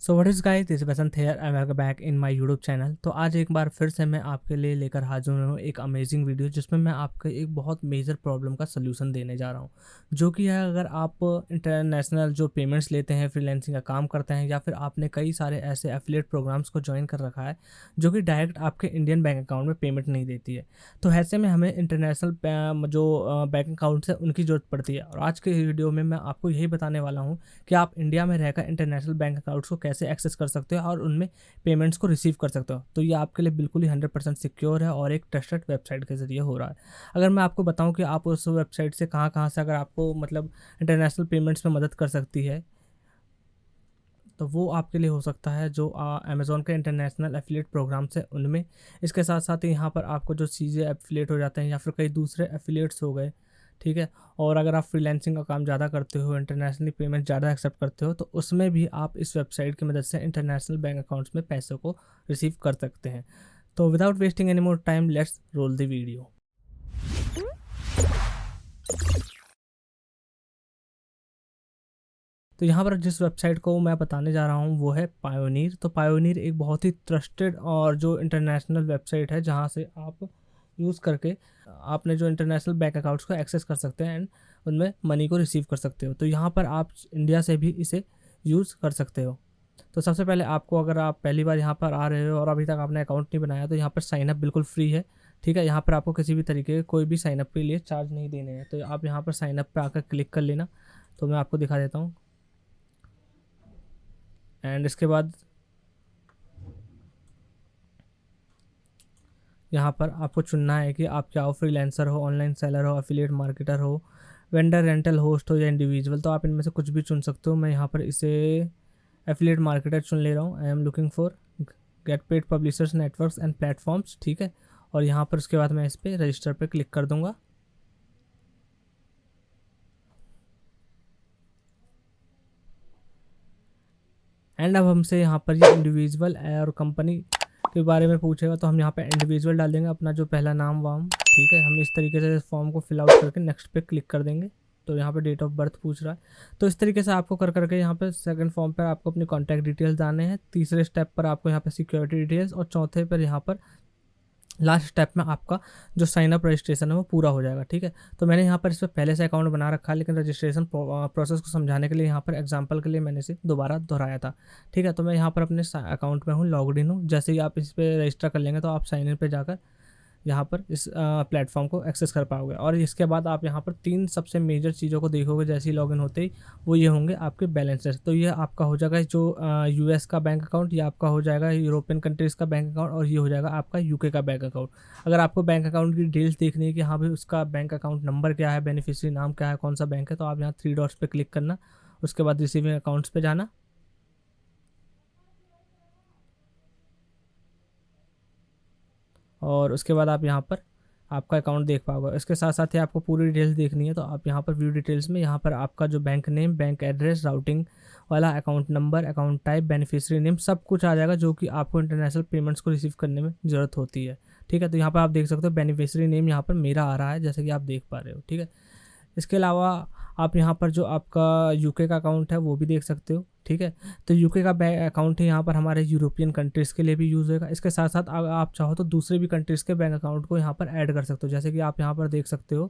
So what is guys, this Basant here and welcome back in my YouTube channel. तो आज एक बार फिर से मैं आपके लिए लेकर हाजिर हूँ एक अमेजिंग वीडियो, जिसमें मैं आपको एक बहुत मेजर प्रॉब्लम का सलूशन देने जा रहा हूँ। जो कि है, अगर आप इंटरनेशनल जो पेमेंट्स लेते हैं, फ्रीलांसिंग का काम करते हैं, या फिर आपने कई सारे ऐसे एफिलिएट प्रोग्राम्स को ज्वाइन कर रखा है जो कि डायरेक्ट आपके इंडियन बैंक अकाउंट में पेमेंट नहीं देती है, तो ऐसे में हमें इंटरनेशनल जो बैंक अकाउंट्स है उनकी ज़रूरत पड़ती है। और आज के वीडियो में मैं आपको यही बताने वाला हूँ कि आप इंडिया में रहकर इंटरनेशनल बैंक अकाउंट्स को कैसे एक्सेस कर सकते हो और उनमें पेमेंट्स को रिसीव कर सकते हो। तो ये आपके लिए बिल्कुल ही 100% सिक्योर है और एक ट्रस्टेड वेबसाइट के ज़रिए हो रहा है। अगर मैं आपको बताऊं कि आप उस वेबसाइट से कहाँ कहाँ से अगर आपको मतलब इंटरनेशनल पेमेंट्स में मदद कर सकती है, तो वो आपके लिए हो सकता है जो अमेज़ॉन के इंटरनेशनल एफिलिएट प्रोग्राम्स है उनमें। इसके साथ साथ ही यहाँ पर आपको जो चीज़ें एफिलिएट हो जाते हैं या फिर कई दूसरे एफिलिएट्स हो गए, ठीक है। और अगर आप फ्रीलांसिंग का काम ज़्यादा करते हो, इंटरनेशनली पेमेंट ज़्यादा एक्सेप्ट करते हो, तो उसमें भी आप इस वेबसाइट की मदद से इंटरनेशनल बैंक अकाउंट्स में पैसों को रिसीव कर सकते हैं। तो without wasting any more time, let's roll the video. तो यहाँ पर जिस वेबसाइट को मैं बताने जा रहा हूँ वो है पायोनीर। तो पायोनीर एक बहुत ही ट्रस्टेड और जो इंटरनेशनल वेबसाइट है, जहाँ से आप यूज़ करके आपने जो इंटरनेशनल बैंक अकाउंट्स को एक्सेस कर सकते हैं एंड उनमें मनी को रिसीव कर सकते हो। तो यहाँ पर आप इंडिया से भी इसे यूज़ कर सकते हो। तो सबसे पहले आपको, अगर आप पहली बार यहाँ पर आ रहे हो और अभी तक आपने अकाउंट नहीं बनाया, तो यहाँ पर साइनअप बिल्कुल फ्री है, ठीक है। यहाँ पर आपको किसी भी तरीके के कोई भी साइनअप के लिए चार्ज नहीं देने हैं। तो आप यहाँ पर साइनअप पे आकर क्लिक कर लेना। तो मैं आपको दिखा देता हूँ। एंड इसके बाद यहाँ पर आपको चुनना है कि आप क्या हो, फ्रीलांसर हो, ऑनलाइन सेलर हो, एफिलिएट मार्केटर हो, वेंडर, रेंटल होस्ट हो या इंडिविजुअल। तो आप इनमें से कुछ भी चुन सकते हो। मैं यहाँ पर इसे एफिलिएट मार्केटर चुन ले रहा हूँ। I am looking for get paid publishers networks and platforms, ठीक है। और यहाँ पर उसके बाद मैं इस पर रजिस्टर पर क्लिक कर दूँगा। एंड अब हमसे यहाँ पर ये इंडिविजुअल और कंपनी के बारे में पूछेगा, तो हम यहाँ पे इंडिविजुअल डाल देंगे, अपना जो पहला नाम वाम, ठीक है। हम इस तरीके से फॉर्म को फिल आउट करके नेक्स्ट पे क्लिक कर देंगे। तो यहाँ पे डेट ऑफ बर्थ पूछ रहा है। तो इस तरीके से आपको कर करके यहाँ पे सेकंड फॉर्म पर आपको अपनी कॉन्टैक्ट डिटेल्स डालने हैं, तीसरे स्टेप पर आपको यहाँ पे सिक्योरिटी डिटेल्स, और चौथे पर यहाँ पर लास्ट स्टेप में आपका जो साइन अप रजिस्ट्रेशन है वो पूरा हो जाएगा, ठीक है। तो मैंने यहाँ पर इस पर पहले से अकाउंट बना रखा है, लेकिन रजिस्ट्रेशन प्रोसेस को समझाने के लिए यहाँ पर एग्जांपल के लिए मैंने इसे दोबारा दोहराया था, ठीक है। तो मैं यहाँ पर अपने अकाउंट में हूँ, लॉग्ड इन हूँ। जैसे ही आप इस पर रजिस्टर कर लेंगे तो आप साइन इन पर जाकर यहाँ पर इस प्लेटफॉर्म को एक्सेस कर पाओगे। और इसके बाद आप यहाँ पर तीन सबसे मेजर चीज़ों को देखोगे जैसे ही लॉगिन होते ही, वो ये होंगे आपके बैलेंसेस। तो ये आपका हो जाएगा जो यूएस का बैंक अकाउंट, ये आपका हो जाएगा यूरोपियन कंट्रीज़ का बैंक अकाउंट, और ये हो जाएगा आपका यूके का बैंक अकाउंट। अगर आपको बैंक अकाउंट की डिटेल्स देखनी है कि हाँ भाई उसका बैंक अकाउंट नंबर क्या है, बेनिफिशियरी नाम क्या है, कौन सा बैंक है, तो आप यहाँ थ्री डॉट्स पर क्लिक करना, उसके बाद रिसीविंग अकाउंट्स पर जाना। और उसके बाद आप यहाँ पर आपका अकाउंट देख पाओगे। इसके साथ साथ ही आपको पूरी डिटेल्स देखनी है, तो आप यहाँ पर व्यू डिटेल्स में यहाँ पर आपका जो bank name, bank address, routing वाला, account number, account type, beneficiary name, सब कुछ आ जाएगा जो कि आपको इंटरनेशनल पेमेंट्स को रिसीव करने में ज़रूरत होती है, ठीक है। तो यहाँ पर आप देख सकते हो बेनिफिशियरी नेम यहाँ पर मेरा आ रहा है, जैसे कि आप देख पा रहे हो, ठीक है। इसके अलावा आप यहाँ पर जो आपका यूके का अकाउंट है वो भी देख सकते हो, ठीक है। तो यूके का बैंक अकाउंट है यहाँ पर हमारे यूरोपियन कंट्रीज़ के लिए भी यूज़ होगा। इसके साथ साथ आप चाहो तो दूसरे भी कंट्रीज़ के बैंक अकाउंट को यहाँ पर ऐड कर सकते हो। जैसे कि आप यहाँ पर देख सकते हो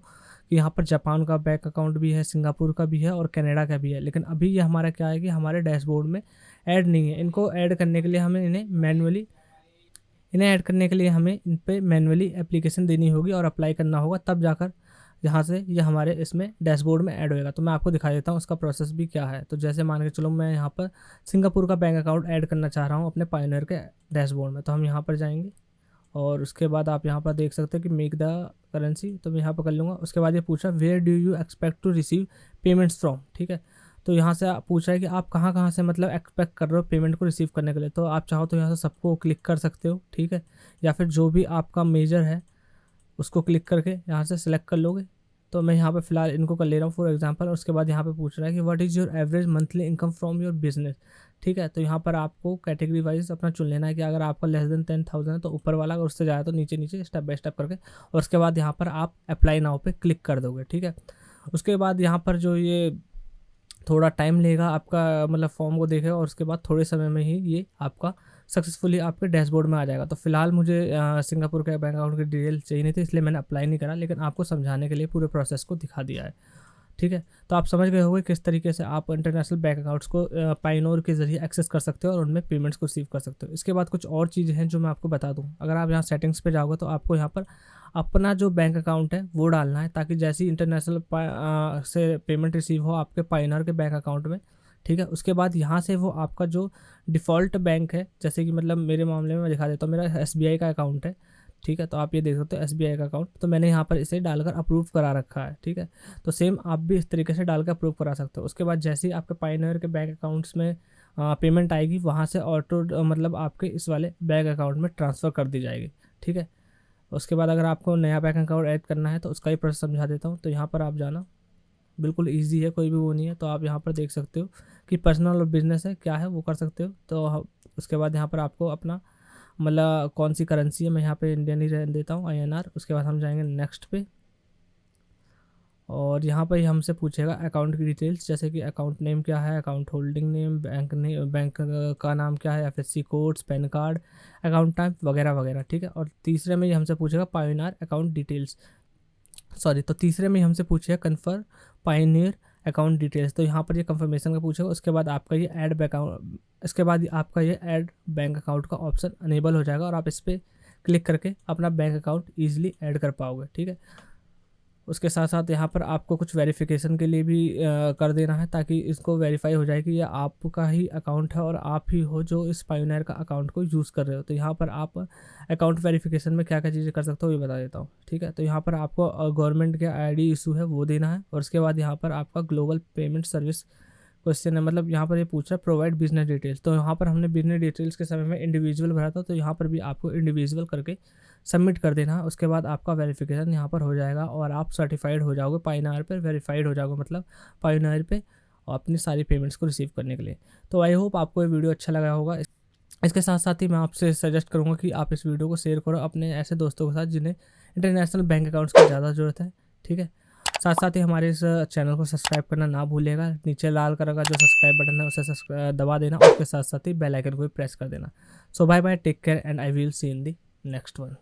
कि यहाँ पर जापान का बैंक अकाउंट भी है, सिंगापुर का भी है और कनाडा का भी है। लेकिन अभी ये हमारा क्या है कि हमारे डैशबोर्ड में ऐड नहीं है। इनको ऐड करने के लिए हमें इन्हें ऐड करने के लिए हमें इन पर मैनुअली एप्लीकेशन देनी होगी और अप्लाई करना होगा, तब जाकर जहाँ से ये हमारे इसमें डैशबोर्ड में ऐड होएगा। तो मैं आपको दिखा देता हूँ उसका प्रोसेस भी क्या है। तो जैसे मान के चलो मैं यहाँ पर सिंगापुर का बैंक अकाउंट ऐड करना चाह रहा हूँ अपने पायोनियर के डैशबोर्ड में, तो हम यहाँ पर जाएंगे और उसके बाद आप यहाँ पर देख सकते हैं कि मेक द करेंसी, तो मैं यहाँ पर कर लूँगा। उसके बाद ये पूछा where do you expect to receive payments from, ठीक है। तो यहाँ से पूछ रहा है कि आप कहाँ कहाँ से मतलब एक्सपेक्ट कर रहे हो पेमेंट को रिसीव करने के लिए। तो आप चाहो तो यहाँ से सबको क्लिक कर सकते हो, ठीक है, या फिर जो भी आपका मेजर है उसको क्लिक करके यहाँ से सिलेक्ट कर लोगे। तो मैं यहाँ पे फिलहाल इनको कर ले रहा हूँ फॉर एग्जांपल। और उसके बाद यहाँ पे पूछ रहा है कि what is your average monthly income from your business, ठीक है। तो यहाँ पर आपको कैटेगरी वाइज अपना चुन लेना है कि अगर आपका लेस देन 10,000 है तो ऊपर वाला, अगर उससे ज़्यादा तो नीचे नीचे स्टेप बाय स्टेप करके। और उसके बाद यहाँ पर आप अप्लाई नाउ पे क्लिक कर दोगे, ठीक है। उसके बाद यहाँ पर जो ये थोड़ा टाइम लेगा आपका मतलब फॉर्म को देखेगा, और उसके बाद थोड़े समय में ही ये आपका सक्सेसफुली आपके डैशबोर्ड में आ जाएगा। तो फिलहाल मुझे सिंगापुर के बैंक अकाउंट की डिटेल चाहिए नहीं थी, इसलिए मैंने अप्लाई नहीं करा, लेकिन आपको समझाने के लिए पूरे प्रोसेस को दिखा दिया है। ठीक है, तो आप समझ गए होंगे किस तरीके से आप इंटरनेशनल बैंक अकाउंट्स को पाइनोर के जरिए एक्सेस कर सकते हो और उनमें पेमेंट्स को रिसीव कर सकते हो। इसके बाद कुछ और चीज़ें हैं जो मैं आपको बता दूं। अगर आप यहाँ सेटिंग्स पे जाओगे तो आपको यहाँ पर अपना जो बैंक अकाउंट है वो डालना है, ताकि जैसे ही इंटरनेशनल से पेमेंट रिसीव हो आपके पाइनर के बैंक अकाउंट में, ठीक है, उसके बाद यहाँ से वो आपका जो डिफ़ॉल्ट बैंक है, जैसे कि मतलब मेरे मामले में मैं दिखा देता हूँ, मेरा SBI का अकाउंट है। ठीक है, तो आप ये देख सकते हो SBI का अकाउंट, तो मैंने यहाँ पर इसे डालकर अप्रूव करा रखा है। ठीक है, तो सेम आप भी इस तरीके से डालकर अप्रूव करा सकते हो। उसके बाद जैसे ही आपके पाइनियर के बैंक अकाउंट्स में पेमेंट आएगी, वहाँ से ऑटो मतलब आपके इस वाले बैंक अकाउंट में ट्रांसफ़र कर दी जाएगी। ठीक है, उसके बाद अगर आपको नया बैंक अकाउंट ऐड करना है तो उसका ही प्रोसेस समझा देता हूँ। तो यहाँ पर आप जाना, बिल्कुल ईजी है, कोई भी वो नहीं है। तो आप यहाँ पर देख सकते हो कि पर्सनल और बिजनेस है क्या है वो कर सकते हो। तो उसके बाद यहाँ पर आपको अपना मतलब कौन सी करेंसी है, मैं यहाँ पे इंडियन ही रहने देता हूँ, INR। उसके बाद हम जाएंगे नेक्स्ट पे, और यहाँ पर ही हमसे पूछेगा अकाउंट की डिटेल्स, जैसे कि अकाउंट नेम क्या है, अकाउंट होल्डिंग नेम, बैंक का नाम क्या है, FSC codes, pan card, account type वगैरह वगैरह। ठीक है, और तीसरे में ये हमसे पूछेगा पायोनियर अकाउंट डिटेल्स, सॉरी, तो तीसरे में हमसे पूछेगा कन्फर्म पायोनियर अकाउंट डिटेल्स। तो यहाँ पर ये कंफर्मेशन का पूछेगा। उसके बाद आपका ये ऐड बैंक अकाउंट, इसके बाद आपका ये ऐड बैंक अकाउंट का ऑप्शन अनेबल हो जाएगा और आप इस पर क्लिक करके अपना बैंक अकाउंट ईजिली ऐड कर पाओगे। ठीक है, उसके साथ साथ यहाँ पर आपको कुछ वेरिफिकेशन के लिए भी कर देना है, ताकि इसको वेरीफाई हो जाए कि ये आपका ही अकाउंट है और आप ही हो जो इस पायोनियर का अकाउंट को यूज़ कर रहे हो। तो यहाँ पर आप अकाउंट वेरिफिकेशन में क्या क्या चीज़ें कर सकते हो ये बता देता हूँ। ठीक है, तो यहाँ पर आपको गवर्नमेंट के ID इशू है वो देना है, और उसके बाद यहाँ पर आपका ग्लोबल पेमेंट सर्विस क्वेश्चन है, मतलब यहाँ पर ये पूछ रहा है प्रोवाइड बिजनेस डिटेल्स। तो यहाँ पर हमने बिजनेस डिटेल्स के समय में इंडिविजुअल भरा था, तो यहाँ पर भी आपको इंडिविजुअल करके सबमिट कर देना है। उसके बाद आपका वेरिफिकेशन यहाँ पर हो जाएगा और आप सर्टिफाइड हो जाओगे पायोनियर पर, वेरीफाइड हो जाओगे मतलब पायोनियर पे, और अपनी सारी पेमेंट्स को रिसीव करने के लिए। तो आई होप आपको ये वीडियो अच्छा लगा होगा। इसके साथ साथ ही मैं आपसे सजेस्ट करूँगा कि आप इस वीडियो को शेयर करो अपने ऐसे दोस्तों के साथ जिन्हें इंटरनेशनल बैंक अकाउंट्स की ज़्यादा ज़रूरत है। ठीक है, साथ साथ ही हमारे इस चैनल को सब्सक्राइब करना ना भूलिएगा। नीचे लाल कलर का जो सब्सक्राइब बटन है उसे दबा देना, और उसके साथ साथ ही बेल आइकन को भी प्रेस कर देना। So bye bye, take care and I will see in the next one.